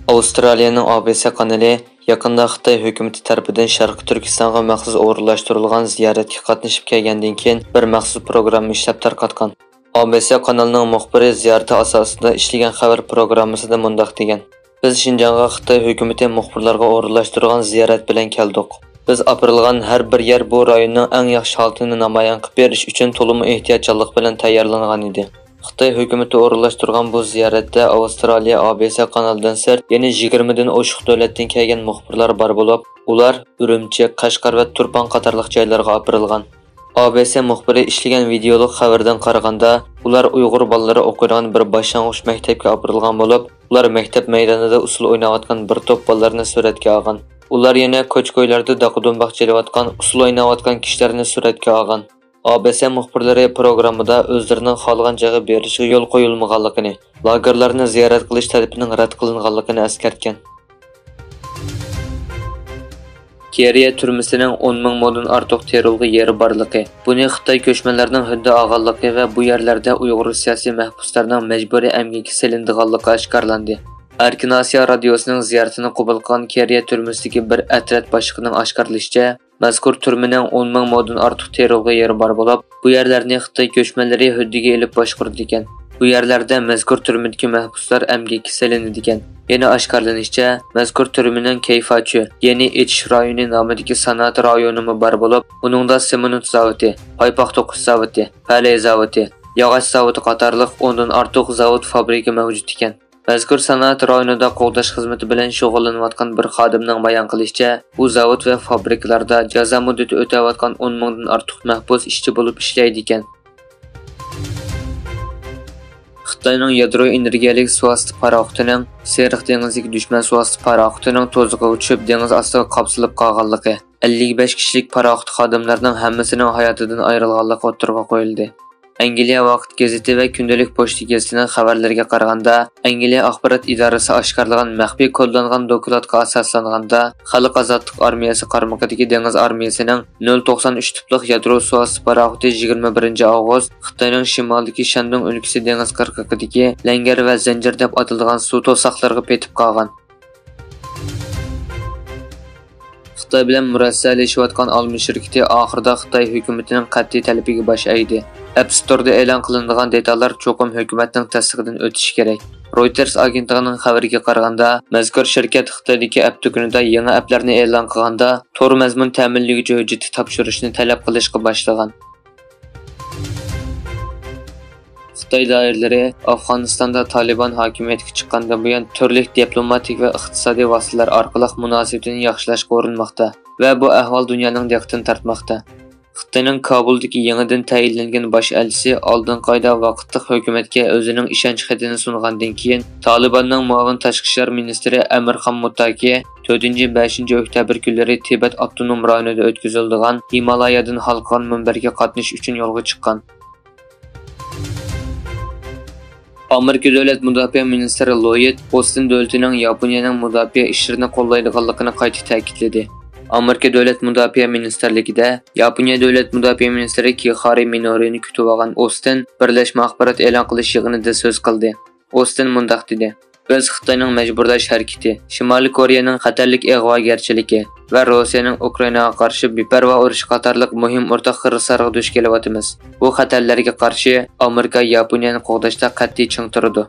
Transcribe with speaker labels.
Speaker 1: Avstraliyaning ABC kanali yaqında Xitoy hukumati tarafidan Sharqiy Turkistonga maxsus o'rinlashtirilgan ziyoratga qatnashib kelgandan keyin bir maxsus programma ishlab tarqatgan. ABC kanalining muxbiri ziyarati asosida ishlagan xabar programmasida mundaq degan: Biz Şinjanға Xitoy hukumati muxbirlarga o'rinlashtirilgan ziyorat bilan keldik. Biz opirilgan har bir yer bu rayonning eng yaxshi holatini namoyon qilib berish uchun to'liq ehtiyotkorlik bilan tayyorlangan edi. Xitoy hukumati o'rinlashtirgan bu ziyoratda Avstraliya ABC kanalidan sirt yana 20 dan oshiq davlatdan kelgan muxbirlar bor bo'lib, ular Urumchi, Qashqar va Turpan qatorliq joylarga opirilgan. ABC muxbiri ishlagan videolik xabardan qaraganda, ular Uyg'ur bolalari o'qiydigan bir boshlang'ich maktabga opirilgan bo'lib, ular maktab maydonida usul o'ynayotgan bir to'p bolalarni suratga olgan. Ular yana ko'ch-ko'ylarda daqi-do'mboq chelayotgan, usul o'ynayotgan kishilarni suratga olgan. ABC muxbirlari programmada o'zlarining xohlagan joyga berishiga yo'l qo'yilmaganligini, lagerlarni ziyorat qilish talabining rad qilinganligini eskartgan. Keriya turmisining 10 ming moddan ortiq terilg'i yeri borligi, buni Xitoy ko'chmanlarining huddi olganligi va bu yerlarda Uyg'ur siyosiy mahbuslarning majburiy emgakka silindiganligi oshkorlandi. Erkin Asiya radiosining ziyoratini qabul qilgan Keriya turmisidagi bir atrat boshlig'ining oshkorlashicha, mazkur turmaning 10 ming moddan ortiq terilg'i yeri bor bo'lib, bu yerlarni Xitoy ko'chmanlari huddiga elib boshqardi ekan. Bu yerlarda mazkur turmadagi mahbuslar emgakka silinadi ekan. Yana oshkorlanishicha, mazkur turmaning Kayfachi, ya'ni etish rayoni nomidagi sanoat rayonimi bor bo'lib, uningda semenut zavodi, paypoq to'qish zavodi, palay zavodi, yog'och zavodi qatorliq 10 dan ortiq zavod fabrika mavjud ekan. Mazkur sanoat rayonida qo'g'dash xizmati bilan shug'ullanayotgan bir xodimning bayon qilishicha, bu zavod va fabrikalarda jazo muddati o'tayotgan 10 mingdan ortiq mahbus ishchi bo'lib ishlaydi ekan. Xitoyning yadro energiyalik suvosti paraxotining Seriq dengiziga dushman suvosti paraxotining to'zig'iga tushib dengiz ostiga qapsilib qolganligi, 55 kishilik paraxot xodimlarining hammasining hayotidan ayrilganligi o'tirg'a qo'yildi. Angliya vaqt gazeti va kundalik pochta gazetining xabarlariga qaraganda, Angliya axborot idorasi oshkorlagan maxfiy kodlangan dokladga asoslanganda, Xalq ozodlik armiyasi qarmog'idagi dengiz armiyasining 093 tiplik yadro suvosti paraxoti 21 avgust Xitoyning shimolidagi Shandong o'lkasi dengiz qirg'og'idagi Langar va Zanjir deb atalgan suv to'saqlarga petib qolgan. Xitoy bilan murassaalashayotgan Almi shirkati oxirida Xitoy hukumatining qat'iy talabiga bosh egdi. App Store'da e'lon qilinadigan detallar cho'qim hukumatning tasdiqidan o'tishi kerak. Reuters agentligining xabariga qaraganda, mazkur shirkat Xitoydagi app do'konida yangi applarni e'lon qilganda, tor mazmun ta'minlovchi hujjati topshirishni talab qilishga boshlagan. Xitoy doiralari Afg'onistonda Taliban hokimiyatga chiqqandan buyon turli diplomatik va iqtisodiy vositalar orqali munosabatni yaxshilashga urinmoqda va bu ahvol dunyoning diqqatini tortmoqda. Xitoyning Kabuldagi yangidan tayinlangan bosh elchisi oldin qayda vaqtliq hukumatga o'zining ishonch xatini sungandan keyin Talibanning muavin tashqi ishlar ministri Amirxon Muttaqi 4-5 oktyabr kunlari Tibet avtonom rayonida o'tkaziladigan Himalayadan xalqon minbarga qatnashish uchun yo'lga chiqqan. Amerika davlat mudofaa ministri Lloyd Austin davlatining Yaponiyaning mudofaa ishlarini qo'llaydiganligini qayta ta'kidladi. Amerika davlat mudofaa ministrligida Yaponiya davlat mudofaa ministri Kihari Minorini kutib olgan Austin birlashma axborot e'lon qilish yig'inida so'z qildi. Austin mundaq dedi: Biz Xitoyning majburlash harakati, Shimoliy Koreyaning xatarlik ig'vogarchiligi va Rossiyaning Ukrainaga qarshi beparvo urush qatorliq muhim o'rtaq xirrislarga duch kelyapmiz. Bu xatarlarga qarshi Amerika Yaponiyani qo'g'dashda qat'iy ching turadi.